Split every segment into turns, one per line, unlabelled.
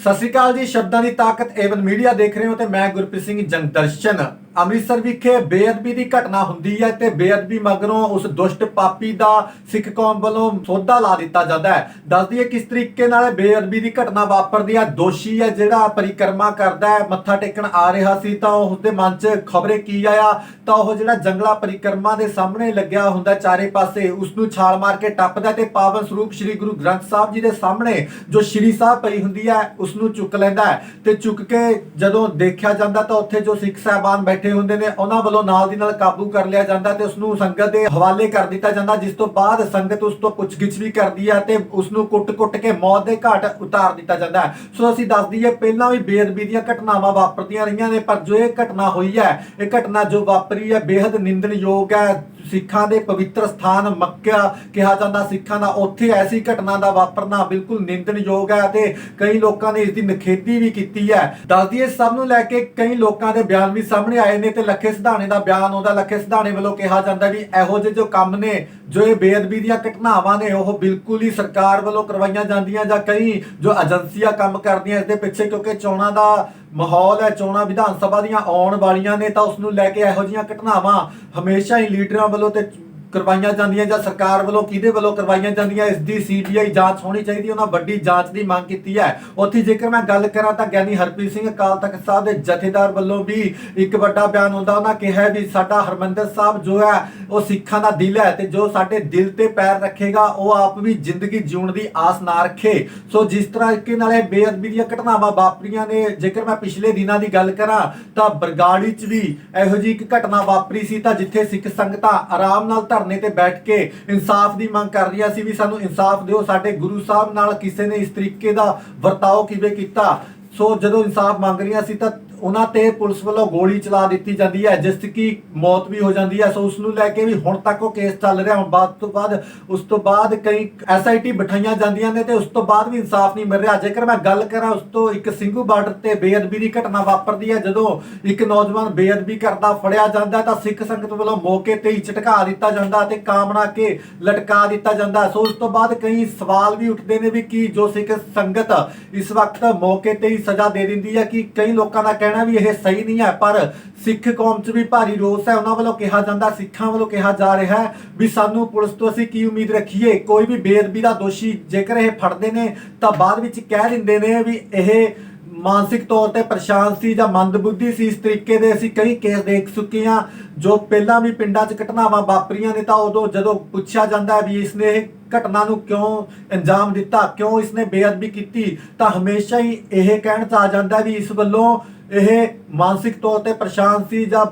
ਸਤਿ ਸ਼੍ਰੀ ਅਕਾਲ ਜੀ। ਸ਼ਬਦਾਂ ਦੀ ਤਾਕਤ ਏਵਨ ਮੀਡੀਆ ਦੇਖ ਰਹੇ ਹੋ ਤੇ ਮੈਂ ਗੁਰਪ੍ਰੀਤ ਸਿੰਘ ਜੰਗਦਰਸ਼ਨ। ਅੰਮ੍ਰਿਤਸਰ ਵਿਖੇ ਬੇਅਦਬੀ ਦੀ ਘਟਨਾ ਹੁੰਦੀ ਹੈ ਤੇ ਬੇਅਦਬੀ ਮਗਰੋਂ ਉਸ ਦੁਸ਼ਟ ਪਾਪੀ ਦਾ ਸਿੱਖ ਕੌਮ ਵੱਲੋਂ ਸੋਧਾ ਲਾ ਦਿੱਤਾ ਜਾਂਦਾ ਹੈ। ਦੱਸ ਦਈਏ ਕਿਸ ਤਰੀਕੇ ਨਾਲ ਬੇਅਦਬੀ ਦੀ ਘਟਨਾ ਵਾਪਰਦੀ ਹੈ। ਦੋਸ਼ੀ ਹੈ ਜਿਹੜਾ ਪਰਿਕਰਮਾ ਕਰਦਾ ਹੈ, ਮੱਥਾ ਟੇਕਣ ਆ ਰਿਹਾ ਸੀ ਤਾਂ ਉਸਦੇ ਮਨ 'ਚ ਖਬਰੇ ਕੀ ਆਇਆ ਤਾਂ ਉਹ ਜਿਹੜਾ ਜੰਗਲਾ ਪਰਿਕਰਮਾ ਦੇ ਸਾਹਮਣੇ ਲੱਗਿਆ ਹੁੰਦਾ ਚਾਰੇ ਪਾਸੇ, ਉਸ ਨੂੰ ਛਾਲ ਮਾਰ ਕੇ ਟੱਪਦਾ ਤੇ ਪਾਵਨ ਸਰੂਪ ਸ੍ਰੀ ਗੁਰੂ ਗ੍ਰੰਥ ਸਾਹਿਬ ਜੀ ਦੇ ਸਾਹਮਣੇ ਜੋ ਸ਼੍ਰੀ ਸਾਹਿਬ ਪਈ ਹੁੰਦੀ ਹੈ ਉਸ ਨੂੰ ਚੁੱਕ ਲੈਂਦਾ ਹੈ ਤੇ ਚੁੱਕ ਕੇ ਜਦੋਂ ਦੇਖਿਆ ਜਾਂਦਾ ਤਾਂ ਉੱਥੇ ਜੋ ਸਿੱਖ ਸਾਹਿਬਾਨ ਬੈਠੇ ਹੁੰਦੇ ਨੇ ਉਹਨਾਂ ਵੱਲੋਂ ਨਾਲ ਦੀ ਨਾਲ ਕਾਬੂ ਕਰ ਲਿਆ ਜਾਂਦਾ ਤੇ ਉਸ ਨੂੰ ਸੰਗਤ ਦੇ ਹਵਾਲੇ ਕਰ ਦਿੱਤਾ ਜਾਂਦਾ, ਜਿਸ ਤੋਂ ਬਾਅਦ ਸੰਗਤ ਉਸ ਤੋਂ ਪੁੱਛਗਿੱਛ ਵੀ ਕਰਦੀ ਹੈ ਤੇ ਉਸ ਨੂੰ ਕੁੱਟ-ਕੁੱਟ ਕੇ ਮੌਤ ਦੇ ਘਾਟ ਉਤਾਰ ਦਿੱਤਾ ਜਾਂਦਾ ਹੈ। ਸੋ ਅਸੀਂ ਦੱਸ ਦਈਏ ਪਹਿਲਾਂ ਵੀ ਬੇਅਦਬੀ ਦੀਆਂ ਘਟਨਾਵਾਂ ਵਾਪਰਦੀਆਂ ਰਹੀਆਂ ਨੇ, ਪਰ ਜੋ ਇਹ ਘਟਨਾ ਹੋਈ ਹੈ, ਇਹ ਘਟਨਾ ਜੋ ਵਾਪਰੀ ਹੈ ਬੇहद ਨਿੰਦਣਯੋਗ ਹੈ। ਸਿੱਖਾਂ ਦੇ ਪਵਿੱਤਰ ਸਥਾਨ ਮੱਕਾ ਕਿਹਾ ਜਾਂਦਾ ਸਿੱਖਾਂ ਦਾ, ਉੱਥੇ ਐਸੀ ਘਟਨਾ ਦਾ ਵਾਪਰਨਾ ਬਿਲਕੁਲ ਨਿੰਦਣਯੋਗ ਹੈ ਤੇ ਕਈ ਲੋਕਾਂ ਨੇ ਇਸ ਦੀ ਨਿਖੇਧੀ ਵੀ ਕੀਤੀ ਹੈ। ਦੱਸ ਦਈਏ ਸਭ ਨੂੰ ਲੈ ਕੇ ਕਈ ਲੋਕਾਂ ਦੇ ਬਿਆਨ ਵੀ ਸਾਹਮਣੇ ਆਏ ਨੇ ਤੇ ਲੱਖੇ ਸਿਧਾਣੇ ਦਾ ਬਿਆਨ ਆਉਂਦਾ। ਲੱਖੇ ਸਿਧਾਣੇ ਵੱਲੋਂ ਕਿਹਾ ਜਾਂਦਾ ਵੀ ਇਹੋ ਜਿਹੇ ਜੋ ਕੰਮ ਨੇ, ਜੋ ਇਹ ਬੇਅਦਬੀ ਦੀਆਂ ਘਟਨਾਵਾਂ ਨੇ, ਉਹ ਬਿਲਕੁਲ ਹੀ ਸਰਕਾਰ ਵੱਲੋਂ ਕਰਵਾਈਆਂ ਜਾਂਦੀਆਂ ਜਾਂ ਕਈ ਜੋ ਏਜੰਸੀਆਂ ਕੰਮ ਕਰਦੀਆਂ ਇਸ ਦੇ ਪਿੱਛੇ, ਕਿਉਂਕਿ ਚੋਣਾਂ ਦਾ ਮਾਹੌਲ ਹੈ, ਚੋਣਾਂ ਵਿਧਾਨ ਸਭਾ ਦੀਆਂ ਆਉਣ ਵਾਲੀਆਂ ਨੇ ਤਾਂ ਉਸ ਨੂੰ ਲੈ ਕੇ ਇਹੋ ਜਿਹੀਆਂ ਘਟਨਾਵਾਂ ਹਮੇਸ਼ਾ ਹੀ ਲੀਡਰਾਂ ਵੱਲੋਂ ਤੇ ਕਰਵਾਈਆਂ ਜਾਂਦੀਆਂ ਜਾਂ ਸਰਕਾਰ ਵੱਲੋਂ ਕਿਹਦੇ ਵੱਲੋਂ ਕਰਵਾਈਆਂ ਜਾਂਦੀਆਂ, ਇਸ ਦੀ ਸੀਬੀਆਈ ਜਾਂਚ ਹੋਣੀ ਚਾਹੀਦੀ। ਉਹਨਾਂ ਵੱਡੀ ਜਾਂਚ ਦੀ ਮੰਗ ਕੀਤੀ ਹੈ। ਉੱਥੇ ਜੇਕਰ ਮੈਂ ਗੱਲ ਕਰਾਂ ਤਾਂ ਗਿਆਨੀ ਹਰਪ੍ਰੀਤ ਸਿੰਘ ਅਕਾਲ ਤਖਤ ਸਾਹਿਬ ਦੇ ਜਥੇਦਾਰ ਵੱਲੋਂ ਵੀ ਇੱਕ ਵੱਡਾ ਬਿਆਨ ਆਉਂਦਾ। ਉਹਨਾਂ ਕਿਹਾ ਵੀ ਸਾਡਾ ਹਰਮੰਦਰ ਸਾਹਿਬ ਜੋ ਹੈ ਉਹ ਸਿੱਖਾਂ ਦਾ ਦਿਲ ਹੈ ਤੇ ਜੋ ਸਾਡੇ ਦਿਲ ਤੇ ਪੈਰ ਰੱਖੇਗਾ ਉਹ ਆਪ ਵੀ ਜ਼ਿੰਦਗੀ ਜਿਉਣ ਦੀ ਆਸ ਨਾ ਰੱਖੇ। ਸੋ ਜਿਸ ਤਰੀਕੇ ਨਾਲ ਇਹ ਬੇਅਦਬੀ ਦੀਆਂ ਘਟਨਾਵਾਂ ਵਾਪਰੀਆਂ ਨੇ, ਜੇਕਰ ਮੈਂ ਪਿਛਲੇ ਦਿਨਾਂ ਦੀ ਗੱਲ ਕਰਾਂ ਤਾਂ ਬਰਗਾੜੀ 'ਚ ਵੀ ਇਹੋ ਜਿਹੀ ਇੱਕ ਘਟਨਾ ਵਾਪਰੀ ਸੀ ਤਾਂ ਜਿੱਥੇ ਸਿੱਖ ਸੰਗਤਾਂ ਆਰਾਮ ਨਾਲ ਧਰਨੇ ਤੇ ਬੈਠ ਕੇ ਇਨਸਾਫ ਦੀ ਮੰਗ ਕਰ ਰਹੀਆਂ ਸੀ ਵੀ ਸਾਨੂੰ ਇਨਸਾਫ ਦਿਓ, ਸਾਡੇ ਗੁਰੂ ਸਾਹਿਬ ਨਾਲ ਕਿਸੇ ਨੇ ਇਸ ਤਰੀਕੇ ਦਾ ਵਰਤਾਓ ਕਿਵੇਂ ਕੀਤਾ। ਸੋ ਜਦੋਂ ਇਨਸਾਫ ਮੰਗ ਰਹੀਆਂ ਸੀ ਤਾਂ ਉਹਨਾਂ ਤੇ ਪੁਲਿਸ ਵੱਲੋਂ ਗੋਲੀ ਚਲਾ ਦਿੱਤੀ ਜਾਂਦੀ ਹੈ, ਜਿਸ ਕੀ ਮੌਤ ਵੀ ਹੋ ਜਾਂਦੀ ਹੈ। ਸੋ ਉਸ ਨੂੰ ਲੈ ਕੇ ਵੀ ਹੁਣ ਤੱਕ ਉਹ ਕੇਸ ਚੱਲ ਰਿਹਾ। ਹੁਣ ਉਸ ਤੋਂ ਬਾਅਦ ਕਈ SIT ਬਿਠਾਈਆਂ ਜਾਂਦੀਆਂ ਨੇ ਤੇ ਉਸ ਤੋਂ ਬਾਅਦ ਵੀ ਇਨਸਾਫ ਨਹੀਂ ਮਿਲ ਰਿਹਾ। ਜੇਕਰ ਮੈਂ ਗੱਲ ਕਰਾਂ ਉਸ ਤੋਂ ਇੱਕ ਸਿੰਘੂ ਬਾਰਡਰ ਤੇ ਬੇਅਦਬੀ ਦੀ ਘਟਨਾ ਵਾਪਰਦੀ ਹੈ, ਜਦੋਂ ਇੱਕ ਨੌਜਵਾਨ ਬੇਅਦਬੀ ਕਰਦਾ ਫੜਿਆ ਜਾਂਦਾ ਤਾਂ ਸਿੱਖ ਸੰਗਤ ਵੱਲੋਂ ਮੌਕੇ ਤੇ ਹੀ ਝਟਕਾ ਦਿੱਤਾ ਜਾਂਦਾ ਤੇ ਕਾਮਣਾ ਕੇ ਲਟਕਾ ਦਿੱਤਾ ਜਾਂਦਾ। ਸੋ ਉਸ ਤੋਂ ਬਾਅਦ ਕਈ ਸਵਾਲ ਵੀ ਉੱਠਦੇ ਨੇ ਵੀ ਕੀ ਜੋ ਸਿੱਖ ਸੰਗਤ ਇਸ ਵਕਤ ਮੌਕੇ ਤੇ ਹੀ ਸਜ਼ਾ ਦੇ ਦਿੰਦੀ ਹੈ, ਕਿ ਕਈ ਲੋਕਾਂ ਦਾ ਕਹਿਣਾ ਵੀ ਇਹ ਸਹੀ ਨਹੀਂ ਹੈ, ਪਰ ਸਿੱਖ ਕੌਮ 'ਚ ਵੀ ਭਾਰੀ ਰੋਸ ਹੈ। ਉਹਨਾਂ ਵੱਲੋਂ ਕਿਹਾ ਜਾਂਦਾ, ਸਿੱਖਾਂ ਵੱਲੋਂ ਕਿਹਾ ਜਾ ਰਿਹਾ ਹੈ ਵੀ ਸਾਨੂੰ ਪੁਲਿਸ ਤੋਂ ਅਸੀਂ ਕੀ ਉਮੀਦ ਰੱਖੀਏ। ਕੋਈ ਵੀ ਬੇਅਦਬੀ ਦਾ ਦੋਸ਼ੀ ਜੇਕਰ ਇਹ ਫੜਦੇ ਨੇ ਤਾਂ ਬਾਅਦ ਵਿੱਚ ਕਹਿ ਦਿੰਦੇ ਨੇ ਵੀ ਇਹ ਮਾਨਸਿਕ ਤੌਰ ਤੇ ਪਰੇਸ਼ਾਨ ਸੀ ਜਾਂ ਮੰਦਬੁੱਧੀ ਸੀ। ਇਸ ਤਰੀਕੇ ਦੇ ਅਸੀਂ ਕਈ ਕੇਸ ਦੇਖ ਚੁੱਕੇ ਹਾਂ ਜੋ ਪਹਿਲਾਂ ਵੀ ਪਿੰਡਾਂ 'ਚ ਘਟਨਾਵਾਂ ਵਾਪਰੀਆਂ ਨੇ ਤਾਂ ਉਦੋਂ ਜਦੋਂ ਪੁੱਛਿਆ ਜਾਂਦਾ ਵੀ ਇਸਨੇ ਇਹ ਘਟਨਾ ਨੂੰ ਕਿਉਂ ਅੰਜਾਮ ਦਿੱਤਾ, ਕਿਉਂ ਇਸਨੇ ਬੇਅਦਬੀ ਕੀਤੀ, ਤਾਂ ਹਮੇਸ਼ਾ ਹੀ ਇਹ ਕਹਿਣ 'ਚ ਆ ਜਾਂਦਾ ਵੀ ਇਸ ਵੱਲੋਂ ਇਹ ਮਾਨਸਿਕ ਤੌਰ ਤੇ ਪਰੇਸ਼ਾਨ ਸੀ ਜਾਂ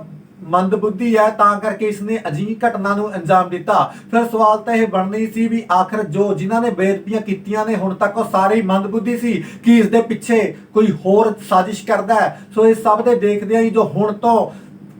ਮੰਦਬੁੱਧੀ ਹੈ ਤਾਂ ਕਰਕੇ ਇਸਨੇ ਅਜਿਹੀ ਘਟਨਾ ਨੂੰ ਅੰਜਾਮ ਦਿੱਤਾ। ਫਿਰ ਸਵਾਲ ਤਾਂ ਇਹ ਬਣਨਾ ਹੀ ਸੀ ਵੀ ਆਖਰ ਜੋ ਜਿਨ੍ਹਾਂ ਨੇ ਬੇਅਦਬੀਆਂ ਕੀਤੀਆਂ ਨੇ ਹੁਣ ਤੱਕ ਉਹ ਸਾਰੇ ਹੀ ਮੰਦਬੁੱਧੀ ਸੀ ਕਿ ਇਸ ਦੇ ਪਿੱਛੇ ਕੋਈ ਹੋਰ ਸਾਜ਼ਿਸ਼ ਕਰਦਾ ਹੈ। ਸੋ ਇਸ ਸਭ ਦੇ ਦੇਖਦਿਆਂ ਹੀ ਜੋ ਹੁਣ ਤੋਂ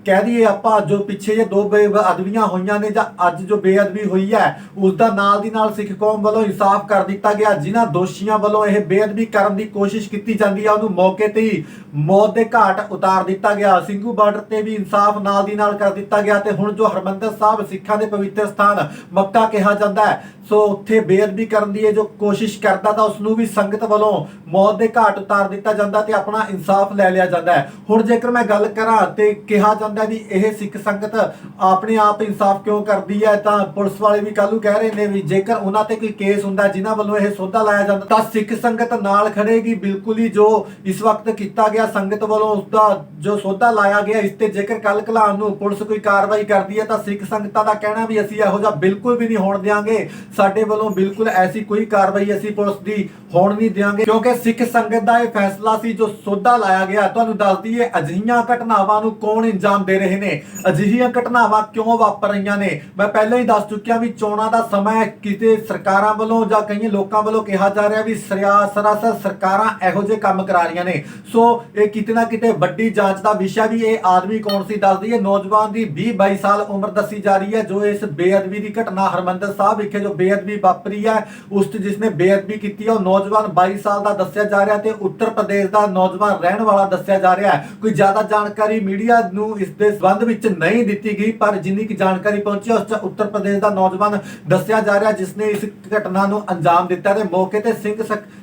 ਕਹਿ ਦਈਏ ਆਪਾਂ ਜੋ ਪਿੱਛੇ ਜੇ ਦੋ ਬੇਅਦਬੀਆਂ ਹੋਈਆਂ ਨੇ ਜਾਂ ਅੱਜ ਜੋ ਬੇਅਦਬੀ ਹੋਈ ਹੈ ਉਸ ਦਾ ਨਾਲ ਦੀ ਨਾਲ ਸਿੱਖ ਕੌਮ ਵੱਲੋਂ ਇਨਸਾਫ ਕਰ ਦਿੱਤਾ ਗਿਆ। ਜਿਨ੍ਹਾਂ ਦੋਸ਼ੀਆਂ ਵੱਲੋਂ ਇਹ ਬੇਅਦਬੀ ਕਰਨ ਦੀ ਕੋਸ਼ਿਸ਼ ਕੀਤੀ ਜਾਂਦੀ ਹੈ ਉਹਨੂੰ ਮੌਕੇ ਤੇ ਹੀ ਮੌਤ ਦੇ ਘਾਟ ਉਤਾਰ ਦਿੱਤਾ ਗਿਆ। ਸਿੰਘੂ ਬਾਰਡਰ ਤੇ ਵੀ ਇਨਸਾਫ ਨਾਲ ਦੀ ਨਾਲ ਕਰ ਦਿੱਤਾ ਗਿਆ ਤੇ ਹੁਣ ਜੋ ਹਰਮੰਦਰ ਸਾਹਿਬ ਸਿੱਖਾਂ ਦੇ ਪਵਿੱਤਰ ਸਥਾਨ ਮੱਕਾ ਕਿਹਾ ਜਾਂਦਾ ਹੈ, ਸੋ ਉੱਥੇ ਬੇਅਦਬੀ ਕਰਨ ਦੀ ਜੋ ਕੋਸ਼ਿਸ਼ ਕਰਦਾ ਤਾਂ ਉਸ ਨੂੰ ਵੀ ਸੰਗਤ ਵੱਲੋਂ ਮੌਤ ਦੇ ਘਾਟ ਉਤਾਰ ਦਿੱਤਾ ਜਾਂਦਾ ਤੇ ਆਪਣਾ ਇਨਸਾਫ ਲੈ ਲਿਆ ਜਾਂਦਾ ਹੈ। ਹੁਣ ਜੇਕਰ ਮੈਂ ਗੱਲ ਕਰਾਂ ਤੇ ਕਿਹਾ ਜਾਂਦਾ ਵੀ ਇਹ ਸਿੱਖ ਸੰਗਤ ਆਪਣੇ ਆਪ ਇਨਸਾਫ ਕਿਉਂ ਕਰਦੀ ਹੈ, ਤਾਂ ਪੁਲਿਸ ਵਾਲੇ ਵੀ ਕੱਲ ਨੂੰ ਕਹਿ ਰਹੇ ਨੇ ਵੀ ਜੇਕਰ ਉਹਨਾਂ ਤੇ ਕੋਈ ਕੇਸ ਹੁੰਦਾ ਜਿਨ੍ਹਾਂ ਵੱਲੋਂ ਇਹ ਸੌਦਾ ਲਾਇਆ ਜਾਂਦਾ ਤਾਂ ਸਿੱਖ ਸੰਗਤ ਨਾਲ ਖੜੇਗੀ। ਬਿਲਕੁਲ ਹੀ ਜੋ ਇਸ ਵਕਤ ਕੀਤਾ ਗਿਆ ਸੰਗਤ ਵੱਲੋਂ ਉਸਦਾ ਜੋ ਸੌਦਾ ਲਾਇਆ ਗਿਆ, ਇਸ ਤੇ ਜੇਕਰ ਕੱਲ ਕਲਾਣ ਨੂੰ ਪੁਲਿਸ ਕੋਈ ਕਾਰਵਾਈ ਕਰਦੀ ਹੈ ਤਾਂ ਸਿੱਖ ਸੰਗਤਾਂ ਦਾ ਕਹਿਣਾ ਵੀ ਅਸੀਂ ਇਹੋ ਜਿਹਾ ਬਿਲਕੁਲ ਵੀ ਨਹੀਂ ਹੋਣ ਦਿਆਂਗੇ। ਸਾਡੇ ਵੱਲੋਂ ਬਿਲਕੁਲ ਐਸੀ ਕੋਈ ਕਾਰਵਾਈ ਅਸੀਂ ਪੁਲਿਸ ਦੀ ਹੋਣ ਨਹੀਂ ਦਿਆਂਗੇ, ਕਿਉਂਕਿ ਸਿੱਖ ਸੰਗਤ ਦਾ ਇਹ ਫੈਸਲਾ ਸੀ ਜੋ ਸੌਦਾ ਲਾਇਆ ਗਿਆ। ਤੁਹਾਨੂੰ ਦੱਸ ਦਈਏ ਅਜਿਹੀਆਂ ਘਟਨਾਵਾਂ ਨੂੰ ਕੌਣ ਅੰਜਾਮ ਦੇ ਰਹੇ ਨੇ, ਅਜਿਹੀਆਂ ਘਟਨਾਵਾਂ ਕਿਉਂ ਵਾਪਰ ਰਹੀਆਂ ਨੇ। ਮੈਂ ਪਹਿਲਾਂ ਹੀ ਦੱਸ ਚੁੱਕਿਆ ਵੀ ਚੋਣਾਂ ਦਾ ਸਮਾਂ ਹੈ, ਕਿਤੇ ਸਰਕਾਰਾਂ ਵੱਲੋਂ ਜਾਂ ਕਈ ਲੋਕਾਂ ਵੱਲੋਂ ਕਿਹਾ ਜਾ ਰਿਹਾ ਵੀ ਸਰਾਸਰ ਸਰਕਾਰਾਂ ਇਹੋ ਜਿਹੇ ਕੰਮ ਕਰਾ ਰਹੀਆਂ ਨੇ। ਸੋ ਇਹ ਕਿਤੇ ਨਾ ਕਿਤੇ ਵੱਡੀ ਜਾਂਚ ਦਾ ਵਿਸ਼ਾ ਵੀ ਇਹ ਆਦਮੀ ਕੌਣ ਸੀ। ਦੱਸ ਦਈਏ ਨੌਜਵਾਨ ਦੀ 20-22 ਸਾਲ ਉਮਰ ਦੱਸੀ ਜਾ ਰਹੀ ਹੈ ਜੋ ਇਸ ਬੇਅਦਬੀ ਦੀ ਘਟਨਾ ਹਰਮੰਦਰ ਸਾਹਿਬ ਵਿਖੇ ਜੋ ਬੇਅਦਬੀ ਵਾਪਰੀ ਹੈ ਉਸ ਤੇ ਜਿਸਨੇ ਬੇਅਦਬੀ ਕੀਤੀ ਹੈ ਉਹ ਨੌਜਵਾਨ 22 ਸਾਲ ਦਾ ਦੱਸਿਆ ਜਾ ਰਿਹਾ ਤੇ ਉੱਤਰ ਪ੍ਰਦੇਸ਼ ਦਾ ਨੌਜਵਾਨ ਰਹਿਣ ਵਾਲਾ ਦੱਸਿਆ ਜਾ ਰਿਹਾ ਹੈ। ਕੋਈ ਜ਼ਿਆਦਾ ਜਾਣਕਾਰੀ ਮੀਡੀਆ ਨੂੰ ਇਸ ਦੇ ਸੰਬੰਧ ਵਿੱਚ ਨਹੀਂ ਦਿੱਤੀ ਗਈ, ਪਰ ਜਿੰਨੀ ਕਿ ਜਾਣਕਾਰੀ ਪਹੁੰਚੀ ਉਸ 'ਚ ਉੱਤਰ ਪ੍ਰਦੇਸ਼ ਦਾ ਨੌਜਵਾਨ ਦੱਸਿਆ ਜਾ ਰਿਹਾ ਜਿਸ ਨੇ ਇਸ ਘਟਨਾ ਨੂੰ ਅੰਜਾਮ ਦਿੱਤਾ ਤੇ ਮੌਕੇ ਤੇ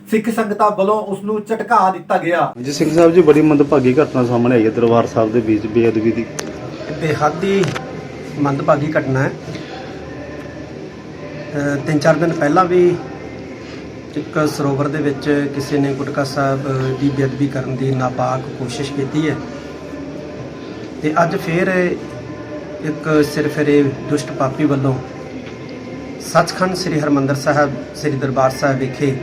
ਸਿੱਖ ਸੰਗਤਾਂ ਵੱਲੋਂ ਉਸ ਨੂੰ ਝਟਕਾ ਦਿੱਤਾ ਗਿਆ।
ਜੀ ਸਿੰਘ ਸਾਹਿਬ ਜੀ, ਬੜੀ ਮੰਦਭਾਗੀ ਘਟਨਾ ਸਾਹਮਣੇ ਆਈ ਹੈ ਦਰਬਾਰ ਸਾਹਿਬ ਦੇ ਵਿੱਚ ਬੇਅਦਬੀ ਦੀ।
ਬੇਹੱਦੀ ਮੰਦਭਾਗੀ ਘਟਨਾ ਹੈ। 3-4 ਦਿਨ ਪਹਿਲਾਂ ਵੀ ਇੱਕ ਸਰੋਵਰ ਦੇ ਵਿੱਚ ਕਿਸੇ ਨੇ ਗੁਟਕਾ ਸਾਹਿਬ ਦੀ ਬੇਅਦਬੀ ਕਰਨ ਦੀ ਨਾਪਾਕ ਕੋਸ਼ਿਸ਼ ਕੀਤੀ ਹੈ ਤੇ ਅੱਜ ਫਿਰ ਇੱਕ ਸਿਰਫਿਰੇ ਦੁਸ਼ਟ ਪਾਪੀ ਵੱਲੋਂ ਸੱਚਖੰਡ ਸ੍ਰੀ ਹਰਿਮੰਦਰ ਸਾਹਿਬ ਸ੍ਰੀ ਦਰਬਾਰ ਸਾਹਿਬ ਵਿਖੇ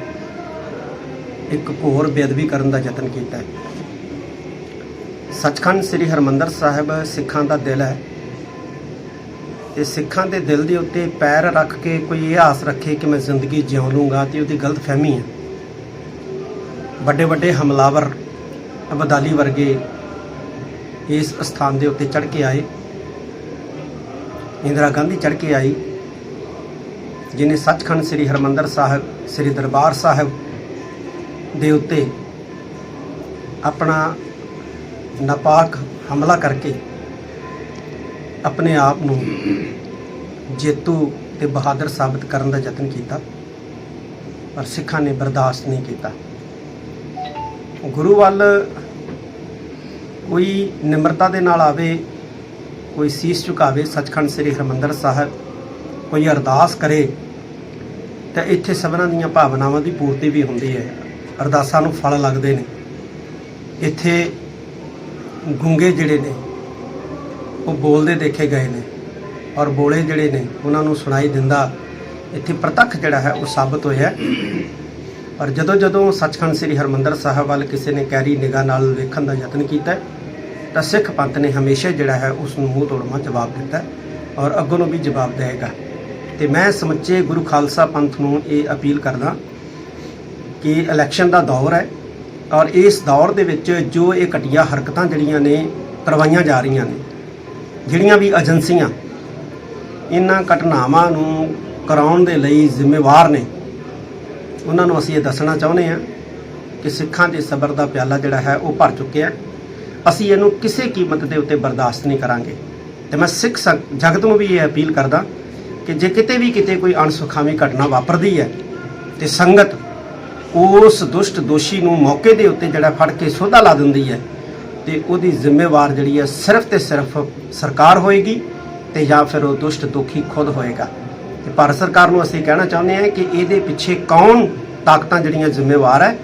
ਇੱਕ ਘੋਰ ਬੇਅਦਬੀ ਕਰਨ ਦਾ ਯਤਨ ਕੀਤਾ ਹੈ। ਸੱਚਖੰਡ ਸ੍ਰੀ ਹਰਿਮੰਦਰ ਸਾਹਿਬ ਸਿੱਖਾਂ ਦਾ ਦਿਲ ਹੈ ਤੇ ਸਿੱਖਾਂ ਦੇ ਦਿਲ ਦੇ ਉੱਤੇ ਪੈਰ ਰੱਖ ਕੇ ਕੋਈ ਇਹ ਆਸ ਰੱਖੇ ਕਿ ਮੈਂ ਜ਼ਿੰਦਗੀ ਜਿਉਂ ਲੂੰਗਾ ਤੇ ਉਹਦੀ ਗਲਤ ਫਹਿਮੀ ਹੈ। ਵੱਡੇ ਵੱਡੇ ਹਮਲਾਵਰ ਅਬਦਾਲੀ ਵਰਗੇ ਇਸ ਸਥਾਨ ਦੇ ਉੱਤੇ ਚੜ੍ਹ ਕੇ ਆਏ। ਇੰਦਰਾ ਗਾਂਧੀ ਚੜ੍ਹ ਕੇ ਆਈ ਜਿਹਨੇ ਸੱਚਖੰਡ ਸ੍ਰੀ ਹਰਿਮੰਦਰ ਸਾਹਿਬ ਸ੍ਰੀ ਦਰਬਾਰ ਸਾਹਿਬ ਦੇ ਉੱਤੇ ਆਪਣਾ ਨਾਪਾਕ ਹਮਲਾ ਕਰਕੇ ਆਪਣੇ ਆਪ ਨੂੰ ਜੇਤੂ ਤੇ ਬਹਾਦਰ ਸਾਬਤ ਕਰਨ ਦਾ ਯਤਨ ਕੀਤਾ, ਪਰ ਸਿੱਖਾਂ ਨੇ ਬਰਦਾਸ਼ਤ ਨਹੀਂ ਕੀਤਾ। ਗੁਰੂ ਵੱਲ ਕੋਈ ਨਿਮਰਤਾ ਦੇ ਨਾਲ ਆਵੇ, ਕੋਈ ਸੀਸ ਝੁਕਾਵੇ ਸੱਚਖੰਡ ਸ੍ਰੀ ਹਰਿਮੰਦਰ ਸਾਹਿਬ, ਕੋਈ ਅਰਦਾਸ ਕਰੇ ਤਾਂ ਇੱਥੇ ਸਭਨਾਂ ਦੀਆਂ ਭਾਵਨਾਵਾਂ ਦੀ ਪੂਰਤੀ ਵੀ ਹੁੰਦੀ ਹੈ, ਅਰਦਾਸਾਂ ਨੂੰ ਫਲ ਲੱਗਦੇ ਨੇ। ਇੱਥੇ ਗੂੰਗੇ ਜਿਹੜੇ ਨੇ ਉਹ ਬੋਲਦੇ ਦੇਖੇ ਗਏ ਨੇ ਔਰ ਬੋਲੇ ਜਿਹੜੇ ਨੇ ਉਹਨਾਂ ਨੂੰ ਸੁਣਾਈ ਦਿੰਦਾ ਇੱਥੇ ਪ੍ਰਤੱਖ ਜਿਹੜਾ ਹੈ ਉਹ ਸਾਬਤ ਹੋਇਆ। ਪਰ ਜਦੋਂ ਸੱਚਖੰਡ ਸ੍ਰੀ ਹਰਿਮੰਦਰ ਸਾਹਿਬ ਵੱਲ ਕਿਸੇ ਨੇ ਕੈਰੀ ਨਿਗਾਹ ਨਾਲ ਵੇਖਣ ਦਾ ਯਤਨ ਕੀਤਾ ਤਾਂ ਸਿੱਖ ਪੰਥ ਨੇ ਹਮੇਸ਼ਾ ਜਿਹੜਾ ਹੈ ਉਸ ਨੂੰ ਮੂੰਹ ਤੋੜਵਾਂ ਜਵਾਬ ਦਿੱਤਾ ਔਰ ਅੱਗੋਂ ਨੂੰ ਵੀ ਜਵਾਬ ਦੇਵੇਗਾ। ਤੇ ਮੈਂ ਸਮੁੱਚੇ ਗੁਰੂ ਖਾਲਸਾ ਪੰਥ ਨੂੰ ਇਹ ਅਪੀਲ ਕਰਦਾ ਕਿ ਇਲੈਕਸ਼ਨ ਦਾ ਦੌਰ ਹੈ ਔਰ ਇਸ ਦੌਰ ਦੇ ਵਿੱਚ ਜੋ ਇਹ ਘਟੀਆ ਹਰਕਤਾਂ ਜਿਹੜੀਆਂ ਨੇ ਕਰਵਾਈਆਂ ਜਾ ਰਹੀਆਂ ਨੇ, ਜਿਹੜੀਆਂ ਵੀ ਏਜੰਸੀਆਂ ਇਹਨਾਂ ਘਟਨਾਵਾਂ ਨੂੰ ਕਰਾਉਣ ਦੇ ਲਈ ਜ਼ਿੰਮੇਵਾਰ ਨੇ, ਉਹਨਾਂ ਨੂੰ ਅਸੀਂ ਇਹ ਦੱਸਣਾ ਚਾਹੁੰਦੇ ਹਾਂ ਕਿ ਸਿੱਖਾਂ ਦੇ ਸਬਰ ਦਾ ਪਿਆਲਾ ਜਿਹੜਾ ਹੈ ਉਹ ਭਰ ਚੁੱਕਿਆ। ਅਸੀਂ ਇਹਨੂੰ ਕਿਸੇ ਕੀਮਤ ਦੇ ਉੱਤੇ ਬਰਦਾਸ਼ਤ ਨਹੀਂ ਕਰਾਂਗੇ। ਤੇ ਮੈਂ ਸਿੱਖ ਜਗਤ ਨੂੰ ਵੀ ਇਹ ਅਪੀਲ ਕਰਦਾ ਕਿ ਜੇ ਕਿਤੇ ਕੋਈ ਅਣਸੁਖਾਵੀ ਘਟਨਾ ਵਾਪਰਦੀ ਹੈ ਤੇ ਸੰਗਤ ਉਸ ਦੁਸ਼ਟ ਦੋਸ਼ੀ ਨੂੰ ਮੌਕੇ ਦੇ ਉੱਤੇ ਜਿਹੜਾ ਫੜ ਕੇ ਸੋਧਾ ਲਾ ਦਿੰਦੀ ਹੈ ਤੇ ਉਹਦੀ ਜ਼ਿੰਮੇਵਾਰ ਜਿਹੜੀ ਹੈ ਸਿਰਫ ਤੇ ਸਿਰਫ ਸਰਕਾਰ ਹੋਏਗੀ ਤੇ ਜਾਂ ਫਿਰ ਉਹ ਦੁਸ਼ਟ ਦੋਖੀ ਖੁਦ ਹੋਏਗਾ। ਤੇ ਭਾਰਤ ਸਰਕਾਰ ਨੂੰ ਅਸੀਂ ਕਹਿਣਾ ਚਾਹੁੰਦੇ ਹਾਂ ਕਿ ਇਹਦੇ ਪਿੱਛੇ ਕੌਣ ਤਾਕਤਾਂ ਜਿਹੜੀਆਂ ਜ਼ਿੰਮੇਵਾਰ ਹੈ,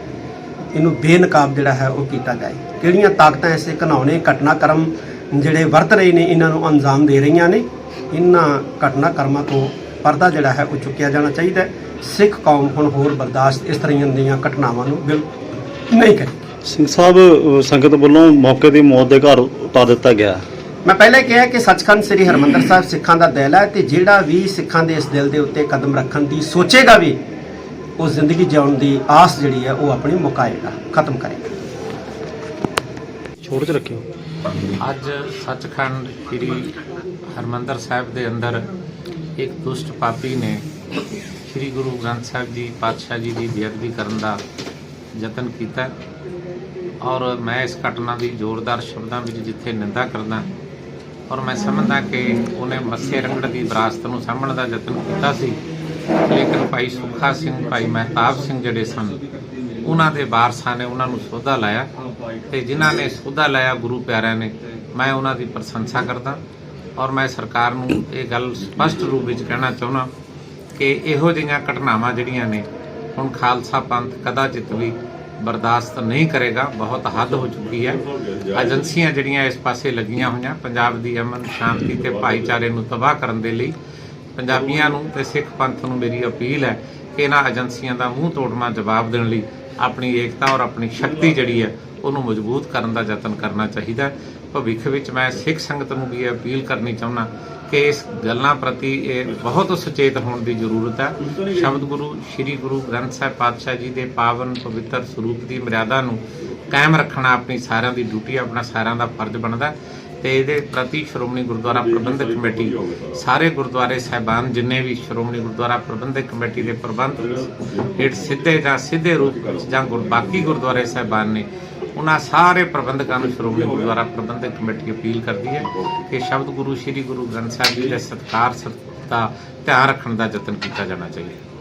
ਇਹਨੂੰ ਬੇਨਕਾਬ ਜਿਹੜਾ ਹੈ ਉਹ ਕੀਤਾ ਜਾਏ। ਕਿਹੜੀਆਂ ਤਾਕਤਾਂ ਐਸੇ ਘਿਨਾਉਣੇ ਘਟਨਾਕ੍ਰਮ ਜਿਹੜੇ ਵਰਤ ਰਹੇ ਨੇ ਇਹਨਾਂ ਨੂੰ ਅੰਜਾਮ ਦੇ ਰਹੀਆਂ ਨੇ, ਇਹਨਾਂ ਘਟਨਾਕ੍ਰਮਾਂ ਤੋਂ ਪਰਦਾ ਜਿਹੜਾ ਹੈ ਉਹ ਚੁੱਕਿਆ ਜਾਣਾ ਚਾਹੀਦਾ। ਸਿੱਖ ਕੌਮ ਹੁਣ ਹੋਰ ਬਰਦਾਸ਼ਤ ਇਸ ਤਰ੍ਹਾਂ ਦੀਆਂ ਘਟਨਾਵਾਂ ਨੂੰ ਬਿਲਕੁਲ ਨਹੀਂ ਕਰੇ।
ਸਿੰਘ ਸਾਹਿਬ, ਸੰਗਤ ਵੱਲੋਂ ਮੌਕੇ ਦੀ ਮੌਤ ਦੇ ਘਰ ਉਤਾਰ ਦਿੱਤਾ ਗਿਆ।
ਮੈਂ ਪਹਿਲਾਂ ਕਿਹਾ ਕਿ ਸੱਚਖੰਡ ਸ੍ਰੀ ਹਰਿਮੰਦਰ ਸਾਹਿਬ ਸਿੱਖਾਂ ਦਾ ਦਿਲ ਹੈ ਤੇ ਜਿਹੜਾ ਵੀ ਸਿੱਖਾਂ ਦੇ ਇਸ ਦਿਲ ਦੇ ਉੱਤੇ ਕਦਮ ਰੱਖਣ ਦੀ ਸੋਚੇਗਾ ਵੀ ਉਹ ਜ਼ਿੰਦਗੀ ਜਿਉਣ ਦੀ ਆਸ ਜਿਹੜੀ ਹੈ ਉਹ ਆਪਣੀ ਮੁਕਾਏਗਾ, ਖਤਮ ਕਰੇਗਾ।
ਛੋੜ 'ਚ ਰੱਖਿਓ।
ਅੱਜ ਸੱਚਖੰਡ ਸ੍ਰੀ ਹਰਿਮੰਦਰ ਸਾਹਿਬ ਦੇ ਅੰਦਰ ਇੱਕ ਦੁਸ਼ਟ ਪਾਪੀ ਨੇ ਸ੍ਰੀ ਗੁਰੂ ਗ੍ਰੰਥ ਸਾਹਿਬ ਜੀ ਪਾਤਸ਼ਾਹ ਜੀ ਦੀ ਬੇਅਦਬੀ ਕਰਨ ਦਾ ਯਤਨ ਕੀਤਾ ਔਰ ਮੈਂ ਇਸ ਘਟਨਾ ਦੀ ਜ਼ੋਰਦਾਰ ਸ਼ਬਦਾਂ ਵਿੱਚ ਜਿੱਥੇ ਨਿੰਦਾ ਕਰਦਾ ਔਰ ਮੈਂ ਸਮਝਦਾ ਕਿ ਉਹਨੇ ਮੱਸੇ ਰੰਗੜ ਦੀ ਵਿਰਾਸਤ ਨੂੰ ਸਾਂਭਣ ਦਾ ਯਤਨ ਕੀਤਾ ਸੀ, ਲੇਕਿਨ ਭਾਈ ਸੁੱਖਾ ਸਿੰਘ, ਭਾਈ ਮਹਿਤਾਬ ਸਿੰਘ ਜਿਹੜੇ ਸਨ ਉਹਨਾਂ ਦੇ ਵਾਰਸਾਂ ਨੇ ਉਹਨਾਂ ਨੂੰ ਸੋਧਾ ਲਾਇਆ ਤੇ ਜਿਨ੍ਹਾਂ ਨੇ ਸੋਧਾ ਲਾਇਆ ਗੁਰੂ ਪਿਆਰਿਆਂ ਨੇ, ਮੈਂ ਉਹਨਾਂ ਦੀ ਪ੍ਰਸ਼ੰਸਾ ਕਰਦਾ ਔਰ ਮੈਂ ਸਰਕਾਰ ਨੂੰ ਇਹ ਗੱਲ ਸਪਸ਼ਟ ਰੂਪ ਵਿੱਚ ਕਹਿਣਾ ਚਾਹੁੰਦਾ ਕਿ ਇਹੋ ਜਿਹੀਆਂ ਘਟਨਾਵਾਂ ਜਿਹੜੀਆਂ ਨੇ ਹੁਣ ਖਾਲਸਾ ਪੰਥ ਕਦਾਚਿਤ ਵੀ ਬਰਦਾਸ਼ਤ ਨਹੀਂ ਕਰੇਗਾ। ਬਹੁਤ ਹੱਦ ਹੋ ਚੁੱਕੀ ਹੈ। ਏਜੰਸੀਆਂ ਜਿਹੜੀਆਂ ਇਸ ਪਾਸੇ ਲੱਗੀਆਂ ਹੋਈਆਂ ਪੰਜਾਬ ਦੀ ਅਮਨ ਸ਼ਾਂਤੀ ਤੇ ਭਾਈਚਾਰੇ ਨੂੰ ਤਬਾਹ ਕਰਨ ਦੇ ਲਈ, ਪੰਜਾਬੀਆਂ ਨੂੰ ਤੇ ਸਿੱਖ ਪੰਥ ਨੂੰ ਮੇਰੀ ਅਪੀਲ ਹੈ ਕਿ ਇਹਨਾਂ ਏਜੰਸੀਆਂ ਦਾ ਮੂੰਹ ਤੋੜਵਾਂ ਜਵਾਬ ਦੇਣ ਲਈ ਆਪਣੀ ਏਕਤਾ ਔਰ ਆਪਣੀ ਸ਼ਕਤੀ ਜਿਹੜੀ ਹੈ ਉਹਨੂੰ ਮਜ਼ਬੂਤ ਕਰਨ ਦਾ ਯਤਨ ਕਰਨਾ ਚਾਹੀਦਾ। ਭਵਿੱਖ ਵਿੱਚ ਮੈਂ ਸਿੱਖ ਸੰਗਤ ਨੂੰ ਵੀ ਇਹ ਅਪੀਲ ਕਰਨੀ ਚਾਹੁੰਦਾ ਕਿ ਇਸ ਗੱਲਾਂ ਪ੍ਰਤੀ ਇਹ ਬਹੁਤ ਸੁਚੇਤ ਹੋਣ ਦੀ ਜ਼ਰੂਰਤ ਹੈ। ਸ਼ਬਦ ਗੁਰੂ ਸ੍ਰੀ ਗੁਰੂ ਗ੍ਰੰਥ ਸਾਹਿਬ ਪਾਤਸ਼ਾਹ ਜੀ ਦੇ ਪਾਵਨ ਪਵਿੱਤਰ ਸਰੂਪ ਦੀ ਮਰਿਆਦਾ ਨੂੰ ਕਾਇਮ ਰੱਖਣਾ ਆਪਣੀ ਸਾਰਿਆਂ ਦੀ ਡਿਊਟੀ, ਆਪਣਾ ਸਾਰਿਆਂ ਦਾ ਫਰਜ਼ ਬਣਦਾ ਤੇ ਇਹਦੇ ਪ੍ਰਤੀ ਸ਼੍ਰੋਮਣੀ ਗੁਰਦੁਆਰਾ ਪ੍ਰਬੰਧਕ ਕਮੇਟੀ, ਸਾਰੇ ਗੁਰਦੁਆਰੇ ਸਾਹਿਬਾਨ ਜਿੰਨੇ ਵੀ ਸ਼੍ਰੋਮਣੀ ਗੁਰਦੁਆਰਾ ਪ੍ਰਬੰਧਕ ਕਮੇਟੀ ਦੇ ਪ੍ਰਬੰਧ ਹੇਠ ਸਿੱਧੇ ਜਾਂ ਸਿੱਧੇ ਰੂਪ ਵਿੱਚ ਜਾਂ ਬਾਕੀ ਗੁਰਦੁਆਰੇ ਸਾਹਿਬਾਨ ਨੇ ਉਹਨਾਂ ਸਾਰੇ ਪ੍ਰਬੰਧਕਾਂ ਨੂੰ ਸ਼੍ਰੋਮਣੀ ਗੁਰਦੁਆਰਾ ਪ੍ਰਬੰਧਕ ਕਮੇਟੀ ਅਪੀਲ ਕਰਦੀ ਹੈ ਕਿ ਸ਼ਬਦ ਗੁਰੂ ਸ੍ਰੀ ਗੁਰੂ ਗ੍ਰੰਥ ਸਾਹਿਬ ਜੀ ਦੇ ਸਤਿਕਾਰ ਦਾ ਧਿਆਨ ਰੱਖਣ ਦਾ ਯਤਨ ਕੀਤਾ ਜਾਣਾ ਚਾਹੀਦਾ।